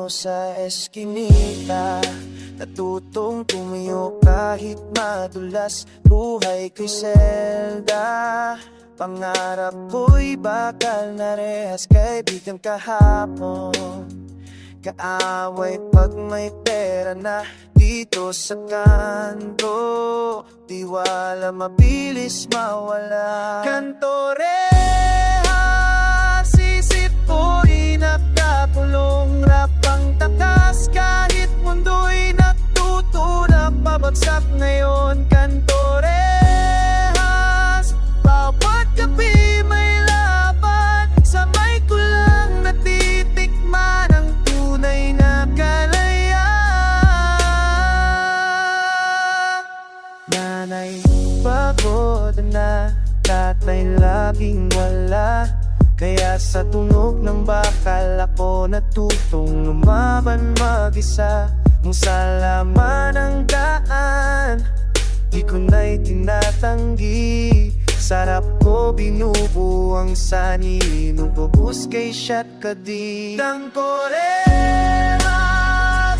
sa eskinita, natutong tumayo kahit madulas. Buhay ko'y selda, pangarap ko'y bakal na rehas. Kaibigan kahapon, kaaway pag may pera na. Dito sa kanto, tiwala mabilis mawala. Kantoreha, sisit ko'y nakakulong. Rapang takas kahit mundo'y nagtutulak. Pabagsak ngayon, kantorehas, bawat gabi may laban. Sabay ko lang natitikman ang tunay na kalayaan. Nanay pagod na, tatay laging wala. Kaya sa tunog ng bakal ako natutong lumaban mag-isa. Kung salaman ang daan, di ko na'y tinatanggi. Sarap ko binubuang sani, nung pubus kay shot ka di. Tangkorema,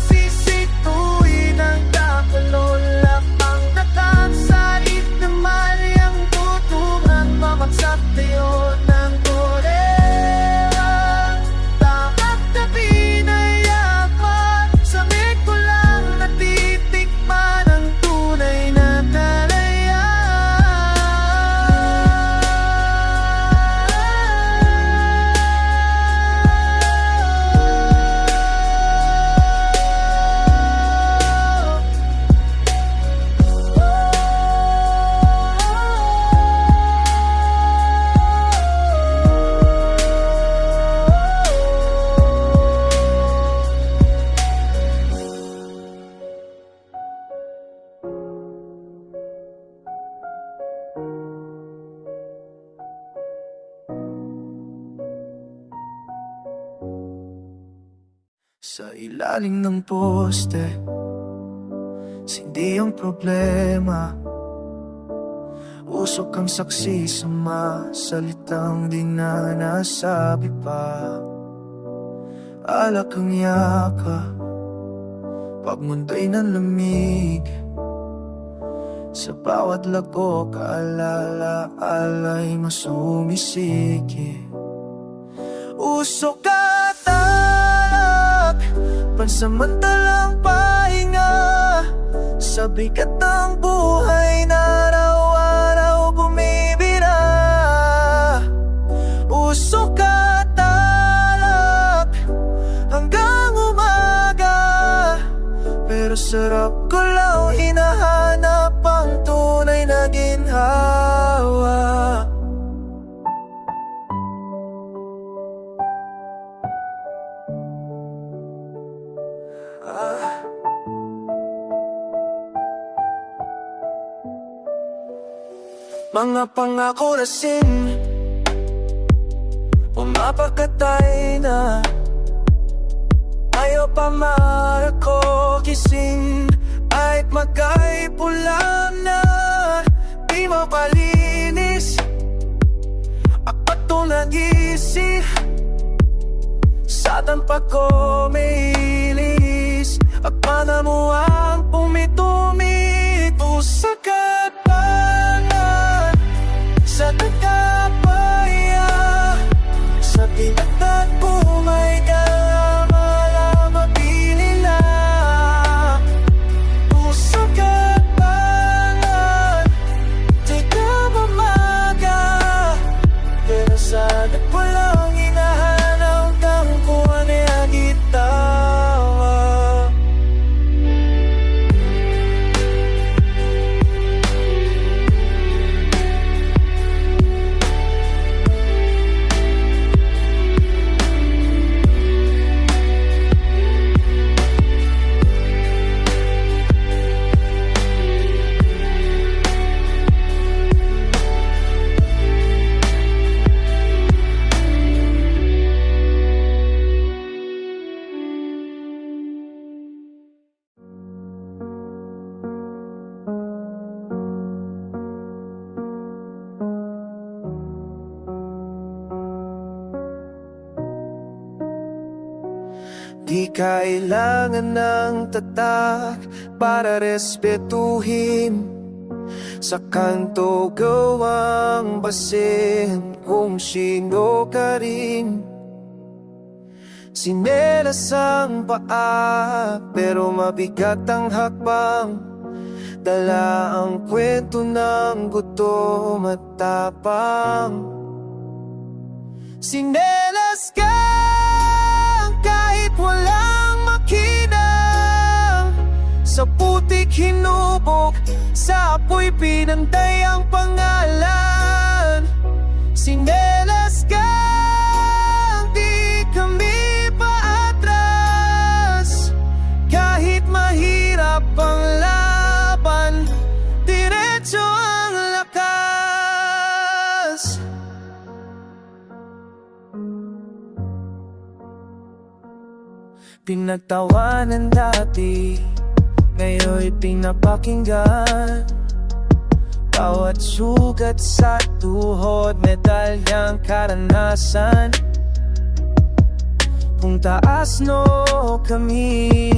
sisituin ang takalolak. Ang nakansalit na malayang tutungan, mamagsak tayo ng korema. Dapat na pinayaman, sa may ko lang natitikman ang tunay na sa ilalim ng poste, hindi ang problema. Usok ang saksi sa mga salitang di na nasabi pa. Alak ang yaka, pag mundo'y nanlamig. Sa bawat lago, kaalala-alay masumisiki. Usok at alak, pansamantalang pahinga. Sa bigat ng buhay na araw-araw bumibira. Usok at alak hanggang umaga, pero sarap ko lang hinahanap ang tunay na ginhawa. Mga pangako lasing, pumapakatay na. Ayaw pa marako gising, kahit magkay pula na. Di mapalinis, apat to nag-isip. Sa tampak ko may ilis, at mana mo ang pumitumit. Sa kapangan, sa tagapaya, sa tinatag ko may kalamala mapilila. Sa kapangan, di ka mamaga, pero sana walang hinahanap kang kuha niya gitawa. Di kailangan ng tatak para respetuhin. Sa kanto gawang basin kung sino ka rin. Sinelas ang paa pero mabigat ang hakbang. Dala ang kwento ng gutom at tapang. Sinelas ka kahit walang makinang. Sa putik hinubog, sa apoy pinantay ang pangalan. Sinelas ka, di kami paatras. Kahit mahirap ang laban, diretso ang lakas. Pinagtawanan dati, ngayon'y pinapakinggan. Bawat sugat sa tuhod, medalyang karanasan. Kung taas no kami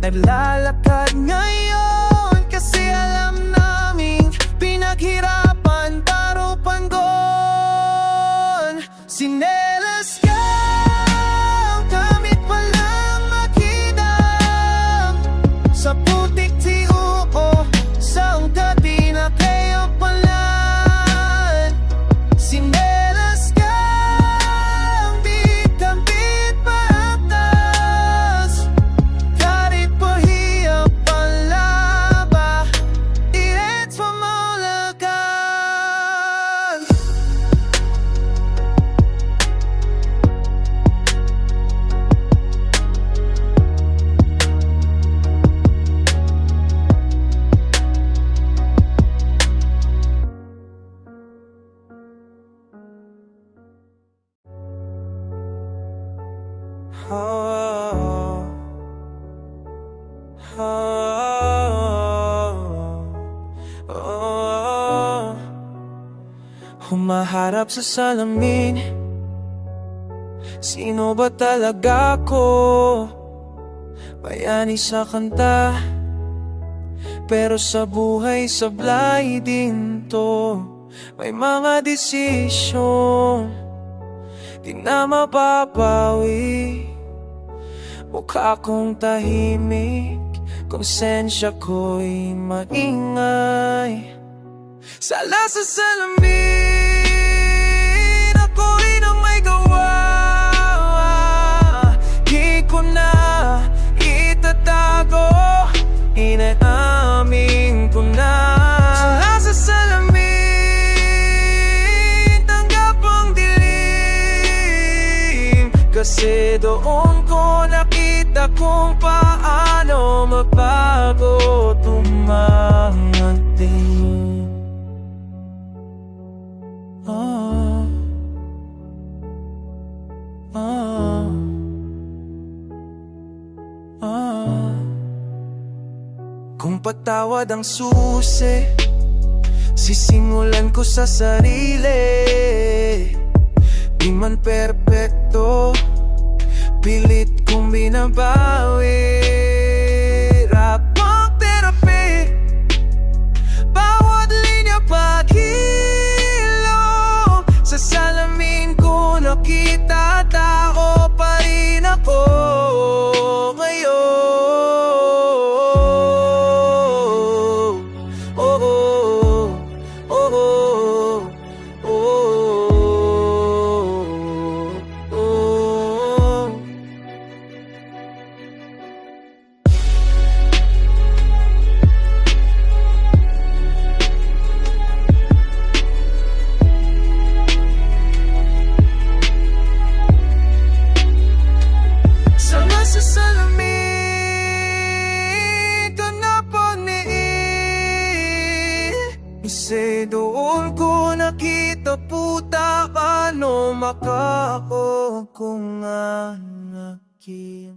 naglalakad ngayon, kasi alam naming pinaghirapan paro panggon. Sinelas ka kahit walang makinang. Sa putik tiuo, sa ungkat di na kayo palan. Sinelas ka, di tambit paatas. Kahit pahiyap ang laba, diretso mo lakas. Humaharap sa salamin, sino ba talaga ako? Bayani sa kanta, pero sa buhay sablay din to. May mga desisyon di na mababawi. Mukha kong tahimik, konsensya ko'y maingay. Sala sa salamin, ako'y nang may gawa. Di ko na itatago, inaamin ko na. Sala sa salamin, tanggap ang dilim. Kasi doon ko nakita kung paano magbago tumangating. Kung patawad ang susi, sisimulan ko sa sarili. Di man perpekto, pilit kong binabawi. Rap ang therapy, bawat linya paghilo. Sa salamin ko nakita, tao pa rin ako ngayon. Kasi doon ko nakita puta, paano makako kung anakin.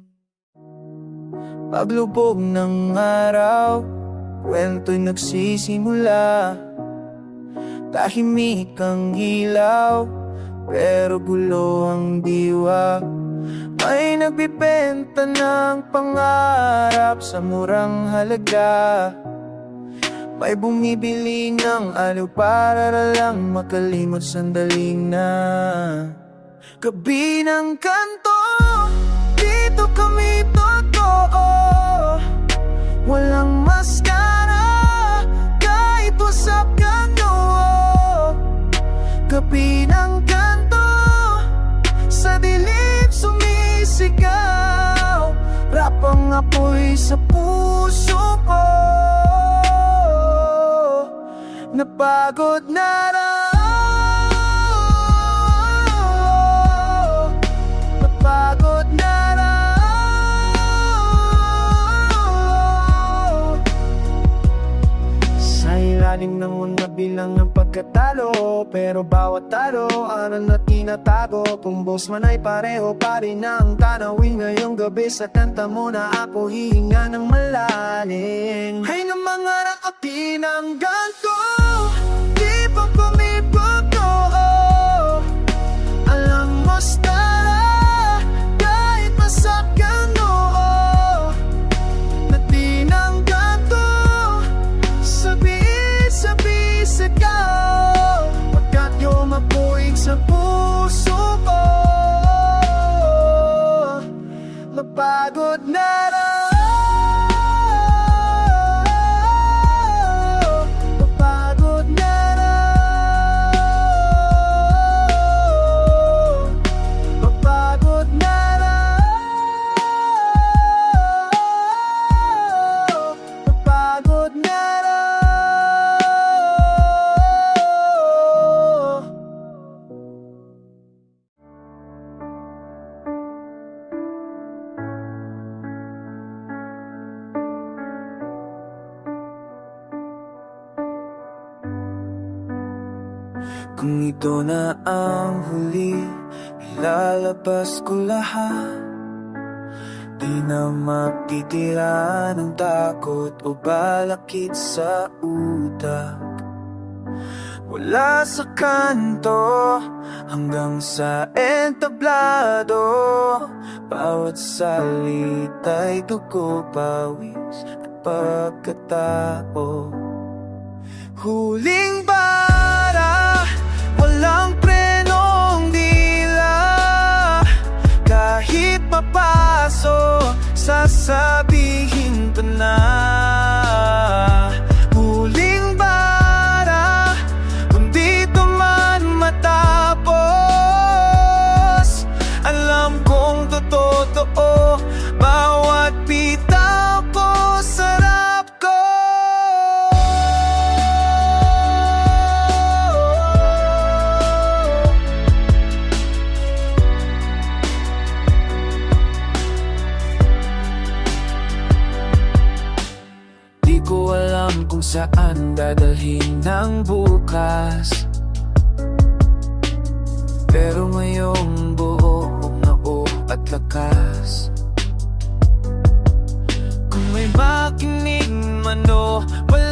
Paglubog ng araw, kwento'y nagsisimula. Tahimik ang ilaw, pero gulo ang diwa. May nagbibenta ng pangarap sa murang halaga. May bumibili ng aliw para lang makalimot sandaling na gabi ng kanto. Dito kami totoo, walang maskara, kahit usap ka noo. Gabi ng kanto, sa dilim sumisigaw, rap ang apoy sa puso ko. Napagod na raw, napagod na raw. Sa ilalim ng mga bilang ng pagkatalo, pero bawat talo, aral na tinatago. Kung boss man ay pareho pa rin ang tanawin ngayong gabi. Sa kanta mo na ako hihinga ng malalim. Hay ng mga nakatinanggan ko, di pa pumiputo. Alam mo stara, kahit masak ka noo. Natinanggan ko, sabi sigaw, pagkat yumapuig sa puso ko. Napagod na raw, napagod na raw, napagod na raw, napagod na raw. Kung ito na ang huli, ilalabas ko lahat. Di na magtitira ng takot o balakid sa utak. Wala sa kanto hanggang sa entablado, bawat salita'y dugo, pawis at pagkatao. Huling bara, walang prenong dila. Kahit mapaso, sasabihin to na. Huling bara, kung dito man matapos, alam kong totoo, bawat bitaw ko sa rap ko. Di ko alam kung saan dadalhin ng bukas, pero ngayong buo ako at lakas. Kung may makinig man o wala